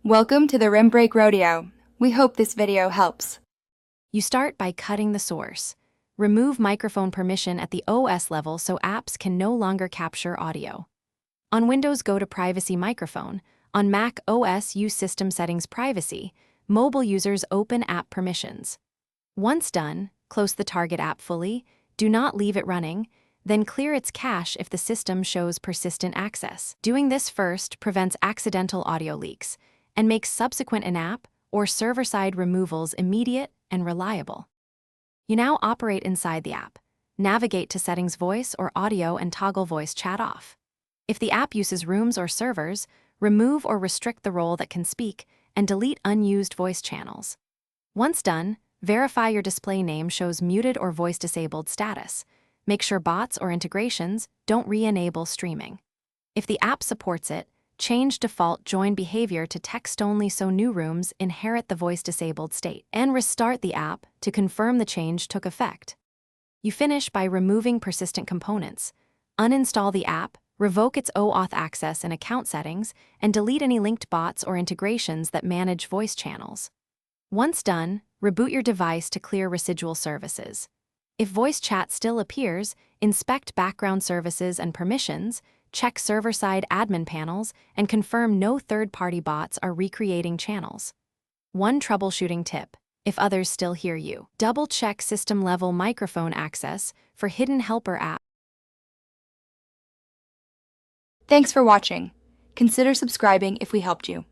Welcome to the Rim Break Rodeo. We hope this video helps. You start by cutting the source. Remove microphone permission at the OS level so apps can no longer capture audio. On Windows, go to Privacy Microphone. On Mac OS, use System Settings Privacy. Mobile users open app permissions. Once done, close the target app fully. Do not leave it running. Then clear its cache if the system shows persistent access. Doing this first prevents accidental audio leaks and makes subsequent in-app or server-side removals immediate and reliable. You now operate inside the app. Navigate to Settings Voice or Audio and toggle Voice Chat off. If the app uses rooms or servers, remove or restrict the role that can speak and delete unused voice channels. Once done, verify your display name shows muted or voice-disabled status. Make sure bots or integrations don't re-enable streaming. If the app supports it, change default join behavior to text-only so new rooms inherit the voice-disabled state, and restart the app to confirm the change took effect. You finish by removing persistent components. Uninstall the app, revoke its OAuth access and account settings, and delete any linked bots or integrations that manage voice channels. Once done, reboot your device to clear residual services. If voice chat still appears, inspect background services and permissions, check server-side admin panels, and confirm no third-party bots are recreating channels. One troubleshooting tip: if others still hear you, double-check system-level microphone access for hidden helper apps. Thanks for watching. Consider subscribing if we helped you.